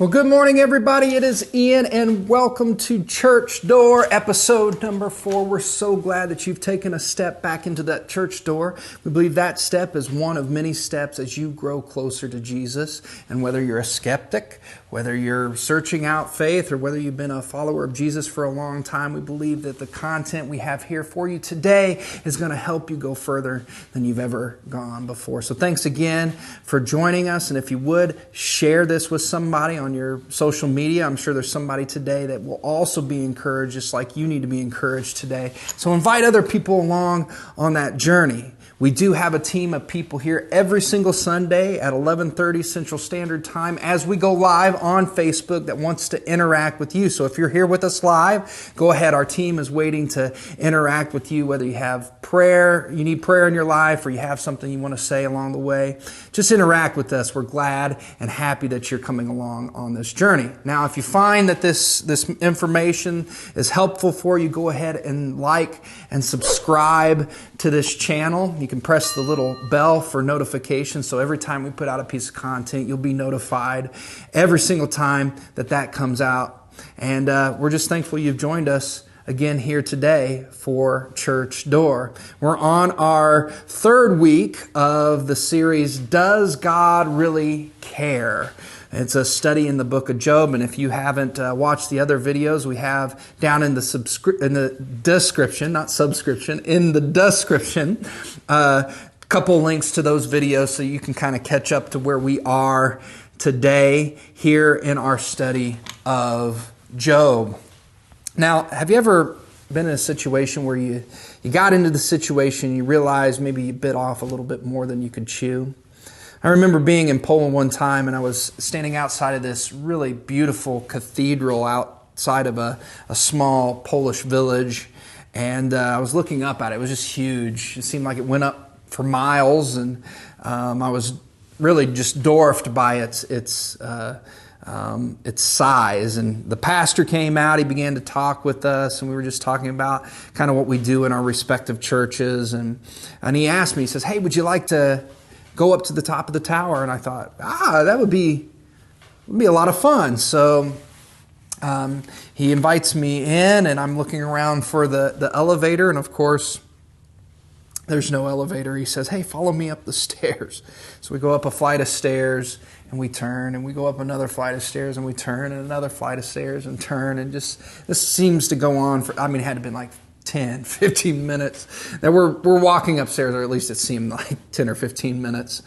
Well, good morning, everybody. It is Ian, and welcome to Church Door, episode number 4. We're so glad that you've taken a step back into that church door. We believe that step is one of many steps as you grow closer to Jesus. And whether you're a skeptic, whether you're searching out faith, or whether you've been a follower of Jesus for a long time, we believe that the content we have here for you today is going to help you go further than you've ever gone before. So thanks again for joining us. And if you would, share this with somebody on your social media. I'm sure there's somebody today that will also be encouraged, just like you need to be encouraged today. So invite other people along on that journey. We do have a team of people here every single Sunday at 11:30 Central Standard Time as we go live on Facebook that wants to interact with you. So if you're here with us live, go ahead. Our team is waiting to interact with you, whether you have prayer, you need prayer in your life, or you have something you want to say along the way. Just interact with us. We're glad and happy that you're coming along on this journey. Now, if you find that this information is helpful for you, go ahead and like and subscribe to this channel. You can press the little bell for notifications, so every time we put out a piece of content, you'll be notified every single time that comes out. And we're just thankful you've joined us again here today for Church Door. We're on our third week of the series, Does God Really Care? It's a study in the book of Job, and if you haven't watched the other videos, we have down in the description, not subscription, in the description, a couple links to those videos so you can kind of catch up to where we are today here in our study of Job. Now, have you ever been in a situation where you got into the situation, you realized maybe you bit off a little bit more than you could chew? I remember being in Poland one time, and I was standing outside of this really beautiful cathedral outside of a small Polish village, and I was looking up at it. It was just huge. It seemed like it went up for miles, and I was really just dwarfed by its size. And the pastor came out, he began to talk with us, and we were just talking about kind of what we do in our respective churches. And he asked me, he says, "Hey, would you like to go up to the top of the tower?" And I thought, that would be a lot of fun. So he invites me in, and I'm looking around for the elevator, and of course, there's no elevator. He says, "Hey, follow me up the stairs." So we go up a flight of stairs, and we turn, and we go up another flight of stairs, and we turn, and another flight of stairs, and turn, and just this seems to go on for, it had to been like 10, 15 minutes. Now we're walking upstairs, or at least it seemed like 10 or 15 minutes.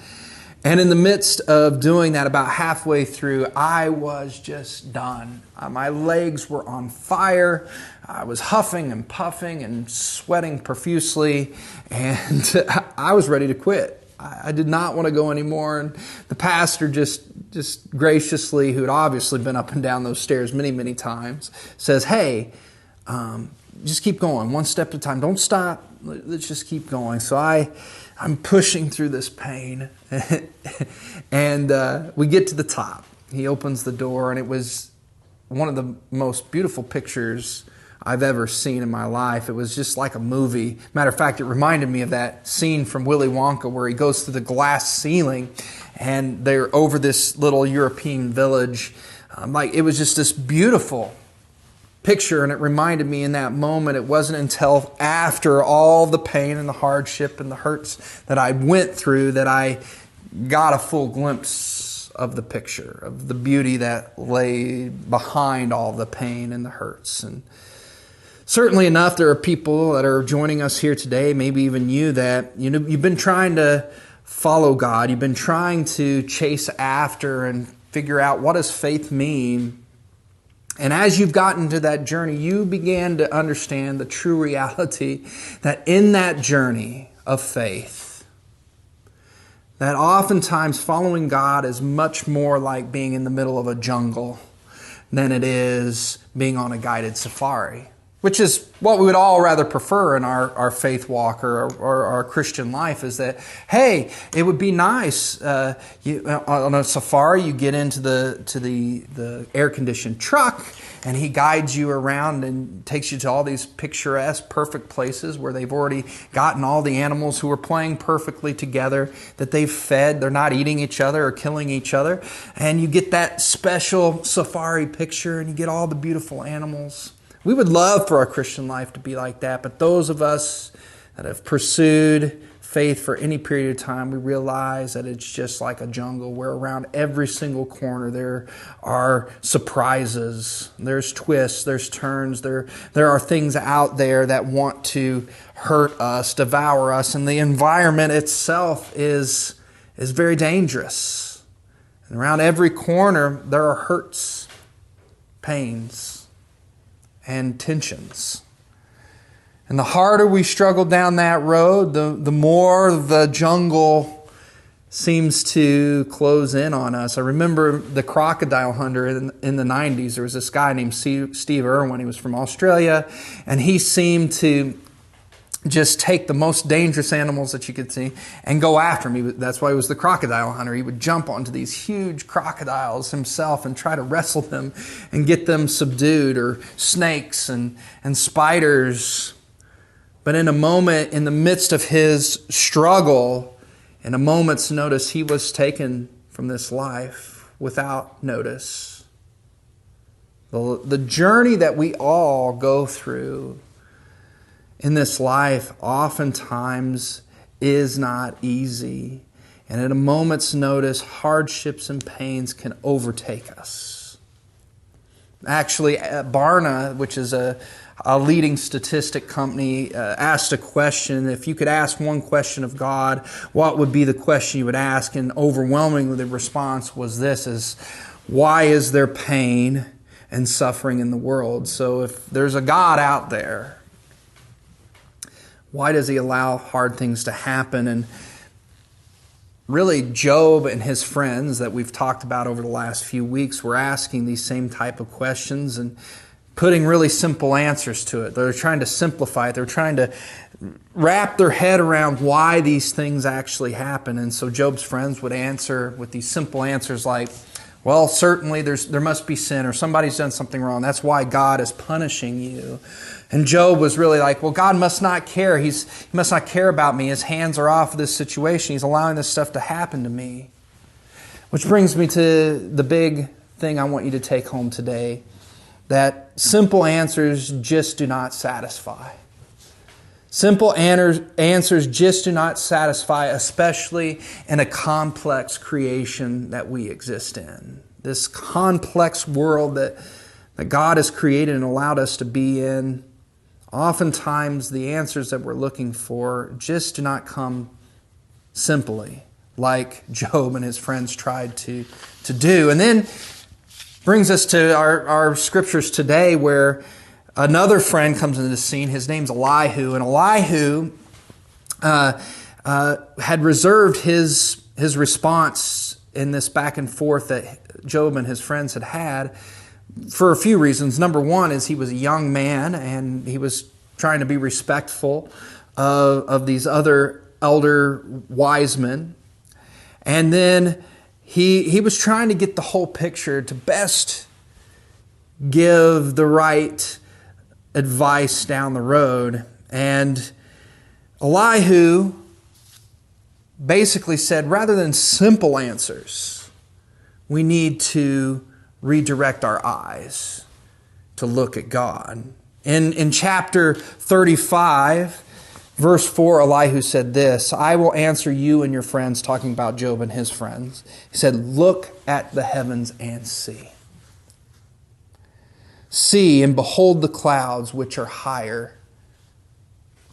And in the midst of doing that, about halfway through, I was just done. My legs were on fire. I was huffing and puffing and sweating profusely, and I was ready to quit. I did not want to go anymore. And the pastor just graciously, who had obviously been up and down those stairs many, many times, says, "Hey, just keep going, one step at a time. Don't stop. Let's just keep going." So I'm pushing through this pain, and we get to the top. He opens the door, and it was one of the most beautiful pictures I've ever seen in my life. It was just like a movie. Matter of fact, it reminded me of that scene from Willy Wonka where he goes through the glass ceiling, and they're over this little European village. It was just this beautiful picture, and it reminded me in that moment, it wasn't until after all the pain and the hardship and the hurts that I went through that I got a full glimpse of the picture, of the beauty that lay behind all the pain and the hurts. And certainly enough, there are people that are joining us here today, maybe even you, that you've been trying to follow God. You've been trying to chase after and figure out, what does faith mean? And as you've gotten to that journey, you began to understand the true reality that in that journey of faith, that oftentimes following God is much more like being in the middle of a jungle than it is being on a guided safari. which is what we would all rather prefer in our faith walk or our Christian life, is that, hey, it would be nice. On a safari, you get into the air-conditioned truck, and he guides you around and takes you to all these picturesque, perfect places where they've already gotten all the animals who are playing perfectly together, that they've fed. They're not eating each other or killing each other. And you get that special safari picture, and you get all the beautiful animals. We would love for our Christian life to be like that, but those of us that have pursued faith for any period of time, we realize that it's just like a jungle where around every single corner there are surprises, there's twists, there's turns, there are things out there that want to hurt us, devour us, and the environment itself is very dangerous. And around every corner there are hurts, pains, and tensions. And the harder we struggle down that road, the more the jungle seems to close in on us. I remember the crocodile hunter in the 90s. There was this guy named Steve Irwin. He was from Australia, and he seemed to just take the most dangerous animals that you could see and go after them. That's why he was the crocodile hunter. He would jump onto these huge crocodiles himself and try to wrestle them and get them subdued, or snakes and spiders. But in a moment, in the midst of his struggle, in a moment's notice, he was taken from this life without notice. The journey that we all go through in this life oftentimes is not easy. And at a moment's notice, hardships and pains can overtake us. Actually, Barna, which is a leading statistic company, asked a question. If you could ask one question of God, what would be the question you would ask? And overwhelmingly the response was this, is why is there pain and suffering in the world? So if there's a God out there, why does he allow hard things to happen? And really, Job and his friends that we've talked about over the last few weeks were asking these same type of questions and putting really simple answers to it. They're trying to simplify it. They're trying to wrap their head around why these things actually happen. And so Job's friends would answer with these simple answers like, well, certainly there must be sin, or somebody's done something wrong. That's why God is punishing you. And Job was really like, well, God must not care. He must not care about me. His hands are off this situation. He's allowing this stuff to happen to me. Which brings me to the big thing I want you to take home today, that simple answers just do not satisfy. Simple answers just do not satisfy, especially in a complex creation that we exist in. This complex world that God has created and allowed us to be in. Oftentimes, the answers that we're looking for just do not come simply, like Job and his friends tried to do. And then brings us to our scriptures today, where another friend comes into the scene. His name's Elihu, and Elihu had reserved his response in this back and forth that Job and his friends had for a few reasons. Number one is he was a young man, and he was trying to be respectful of these other elder wise men. And then he was trying to get the whole picture to best give the right advice down the road. And Elihu basically said, rather than simple answers, we need to redirect our eyes to look at God. In chapter 35, verse 4, Elihu said this, I will answer you and your friends, talking about Job and his friends. He said, look at the heavens and see. See and behold the clouds which are higher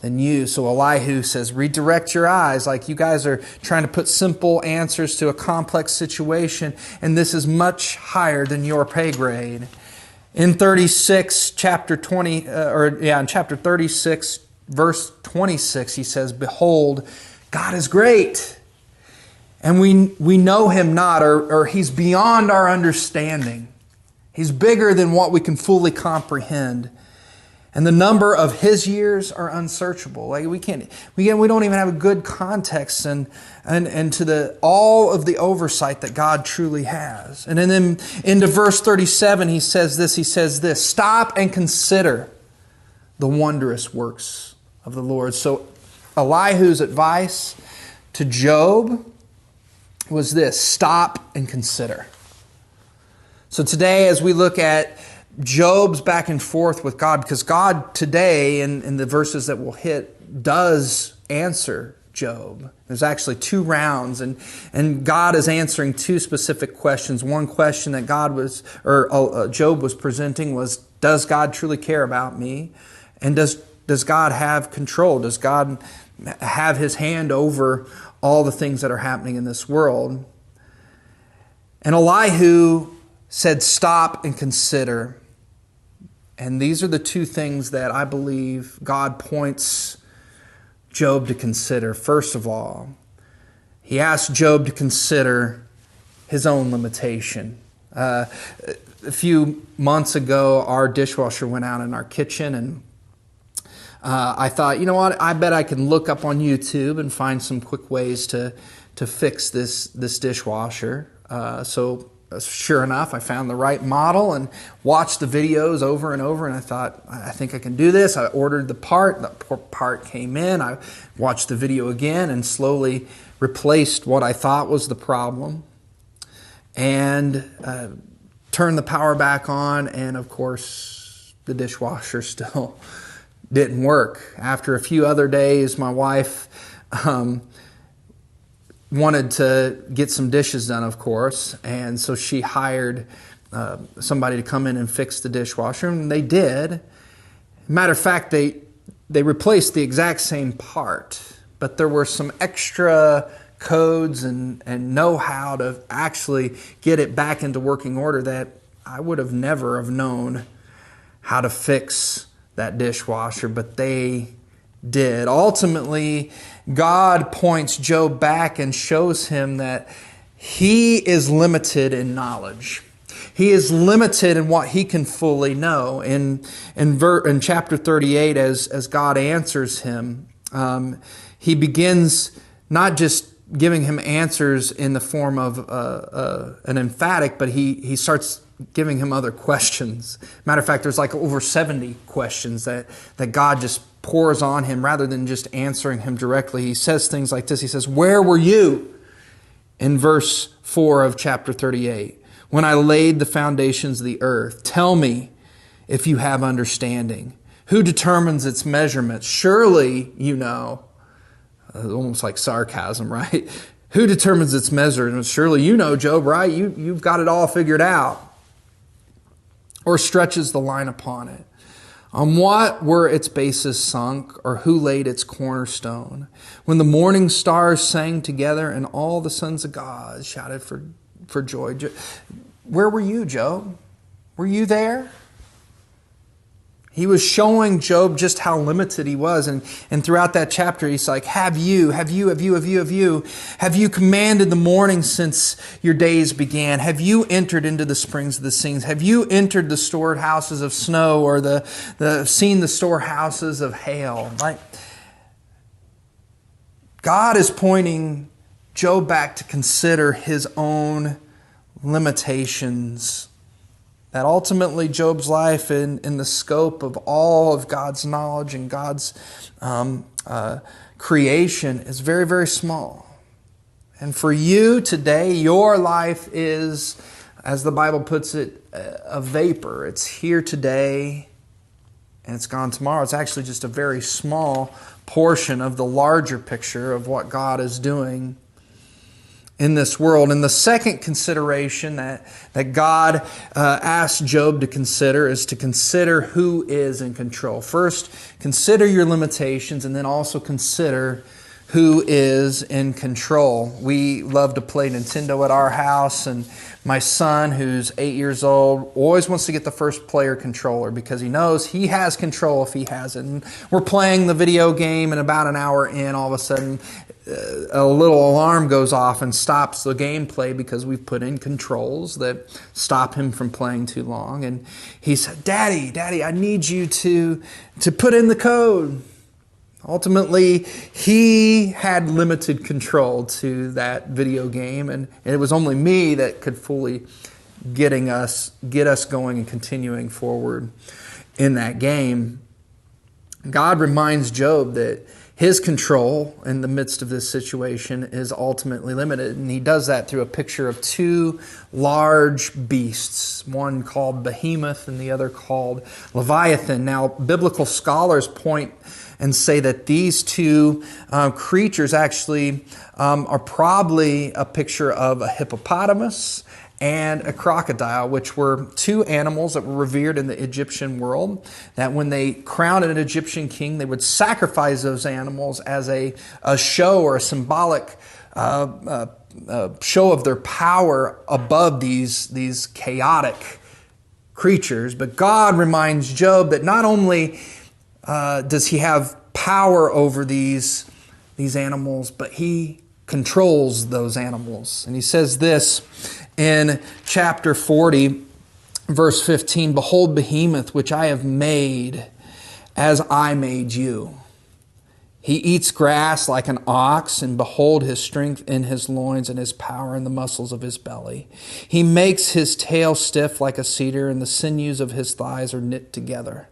than you. So Elihu says, redirect your eyes. Like, you guys are trying to put simple answers to a complex situation, and this is much higher than your pay grade. In 36, in chapter 36, verse 26, he says, behold, God is great, and we know him not, or he's beyond our understanding. He's bigger than what we can fully comprehend. And the number of his years are unsearchable. Like we don't even have a good context and to all of the oversight that God truly has. And then into verse 37, he says this, stop and consider the wondrous works of the Lord. So Elihu's advice to Job was this, stop and consider. So today, as we look at Job's back and forth with God, because God today, in the verses that we'll hit, does answer Job. There's actually 2 rounds, and God is answering 2 specific questions. One question that Job was presenting was, does God truly care about me? And does God have control? Does God have his hand over all the things that are happening in this world? And Elihu said, stop and consider. And these are the 2 things that I believe God points Job to consider. First of all, he asked Job to consider his own limitation. A few months ago, our dishwasher went out in our kitchen, and I thought, you know what, I bet I can look up on YouTube and find some quick ways to fix this dishwasher. So sure enough, I found the right model and watched the videos over and over, and I thought, I think I can do this. I ordered the part came in, I watched the video again and slowly replaced what I thought was the problem, and turned the power back on, and of course the dishwasher still didn't work. After a few other days, my wife wanted to get some dishes done, of course, and so she hired somebody to come in and fix the dishwasher, and they did. Matter of fact, they replaced the exact same part, but there were some extra codes and know-how to actually get it back into working order that I would have never have known how to fix that dishwasher, but they did. Ultimately, God points Job back and shows him that he is limited in knowledge. He is limited in what he can fully know. In chapter 38, as God answers him, he begins not just giving him answers in the form of an emphatic, but he starts giving him other questions. Matter of fact, there's like over 70 questions that God just pours on him rather than just answering him directly. He says things like this. He says, where were you? In verse 4 of chapter 38, when I laid the foundations of the earth, tell me if you have understanding. Who determines its measurements? Surely you know. Almost like sarcasm, right? Who determines its measurements? Surely you know, Job, right? You've got it all figured out. Or stretches the line upon it. On what were its bases sunk, or who laid its cornerstone? When the morning stars sang together and all the sons of God shouted for joy. Where were you, Job? Were you there? He was showing Job just how limited he was. And throughout that chapter, he's like, have you commanded the morning since your days began? Have you entered into the springs of the seas? Have you entered the stored houses of snow, or seen the storehouses of hail? Like, God is pointing Job back to consider his own limitations. That ultimately Job's life in the scope of all of God's knowledge and God's creation is very, very small. And for you today, your life is, as the Bible puts it, a vapor. It's here today and it's gone tomorrow. It's actually just a very small portion of the larger picture of what God is doing in this world. And the second consideration that God asked Job to consider is to consider who is in control. First, consider your limitations, and then also consider who is in control. We love to play Nintendo at our house, and my son, who's 8 years old, always wants to get the first player controller because he knows he has control if he has it. And we're playing the video game, and about an hour in, all of a sudden, a little alarm goes off and stops the gameplay because we've put in controls that stop him from playing too long. And he said, Daddy, I need you to put in the code. Ultimately, he had limited control to that video game, and it was only me that could fully get us going and continuing forward in that game. God reminds Job that his control in the midst of this situation is ultimately limited, and he does that through a picture of two large beasts, one called Behemoth and the other called Leviathan. Now, biblical scholars point and say that these two creatures actually are probably a picture of a hippopotamus and a crocodile, which were two animals that were revered in the Egyptian world, that when they crowned an Egyptian king, they would sacrifice those animals as a show or a symbolic show of their power above these chaotic creatures. But God reminds Job that not only does he have power over these animals, but he controls those animals. And he says this in chapter 40, verse 15, Behold Behemoth, which I have made as I made you. He eats grass like an ox, and behold his strength in his loins and his power in the muscles of his belly. He makes his tail stiff like a cedar, and the sinews of his thighs are knit together.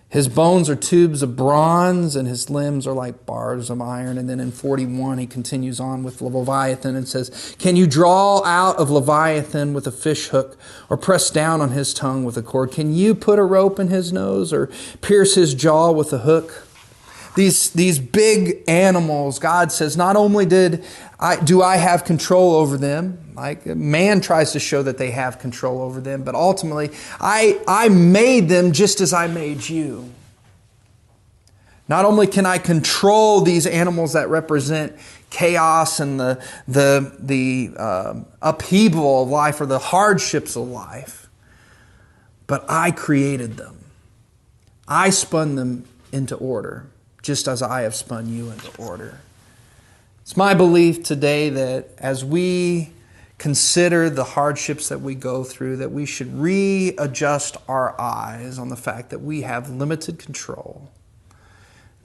His bones are tubes of bronze, and his limbs are like bars of iron. And then in 41, he continues on with Leviathan and says, Can you draw out of Leviathan with a fish hook, or press down on his tongue with a cord? Can you put a rope in his nose, or pierce his jaw with a hook? These big animals, God says, not only do I have control over them, like man tries to show that they have control over them, but ultimately I made them just as I made you. Not only can I control these animals that represent chaos and the upheaval of life or the hardships of life, but I created them. I spun them into order, just as I have spun you into order. It's my belief today that as we consider the hardships that we go through, that we should readjust our eyes on the fact that we have limited control,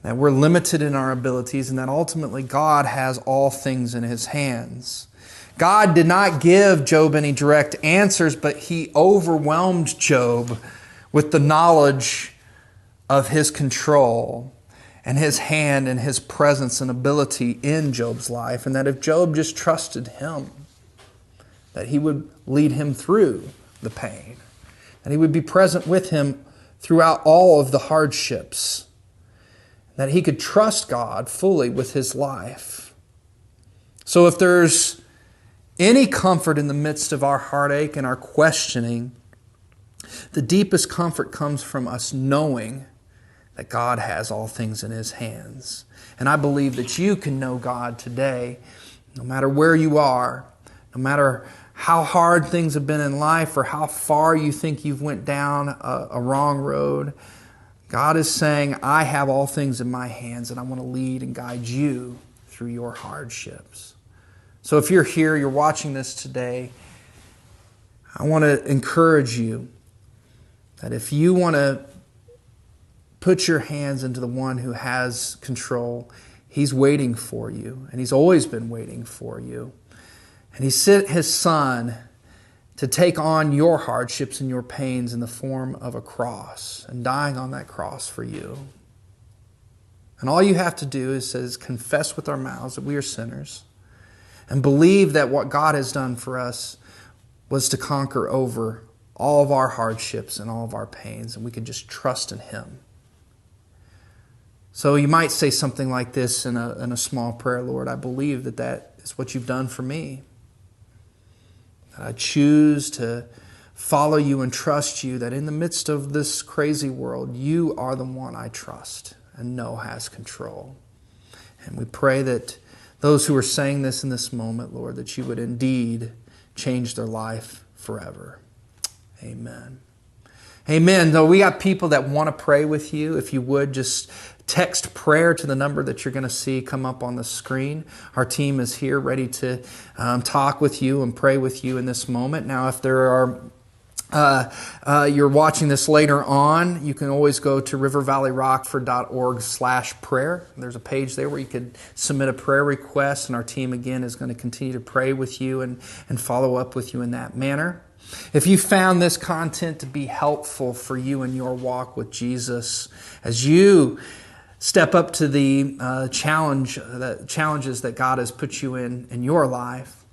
that we're limited in our abilities, and that ultimately God has all things in His hands. God did not give Job any direct answers, but He overwhelmed Job with the knowledge of His control and His hand and His presence and ability in Job's life, and that if Job just trusted Him, that He would lead him through the pain, and He would be present with him throughout all of the hardships, that he could trust God fully with his life. So if there's any comfort in the midst of our heartache and our questioning, the deepest comfort comes from us knowing that God has all things in His hands. And I believe that you can know God today, no matter where you are, no matter how hard things have been in life or how far you think you've went down a wrong road. God is saying, I have all things in my hands, and I want to lead and guide you through your hardships. So if you're here, you're watching this today, I want to encourage you that if you want to put your hands into the one who has control, He's waiting for you, and He's always been waiting for you. And He sent His Son to take on your hardships and your pains in the form of a cross, and dying on that cross for you. And all you have to do is confess with our mouths that we are sinners, and believe that what God has done for us was to conquer over all of our hardships and all of our pains, and we can just trust in Him. So you might say something like this in a small prayer: Lord, I believe that is what You've done for me. That I choose to follow You and trust You, that in the midst of this crazy world, You are the one I trust and know has control. And we pray that those who are saying this in this moment, Lord, that you would indeed change their life forever. Amen. Amen. Though we got people that want to pray with you. If you would, just text prayer to the number that you're going to see come up on the screen. Our team is here ready to talk with you and pray with you in this moment. Now, if there are you're watching this later on, you can always go to rivervalleyrockford.org/prayer. There's a page there where you could submit a prayer request, and our team again is going to continue to pray with you and follow up with you in that manner. If you found this content to be helpful for you in your walk with Jesus, as you step up to the challenges that God has put you in your life,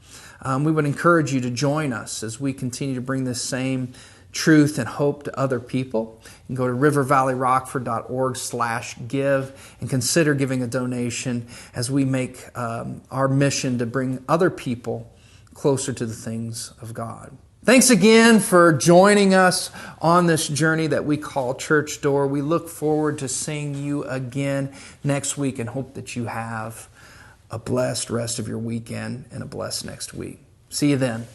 we would encourage you to join us as we continue to bring this same truth and hope to other people. You can go to rivervalleyrockford.org/give and consider giving a donation as we make our mission to bring other people closer to the things of God. Thanks again for joining us on this journey that we call Church Door. We look forward to seeing you again next week and hope that you have a blessed rest of your weekend and a blessed next week. See you then.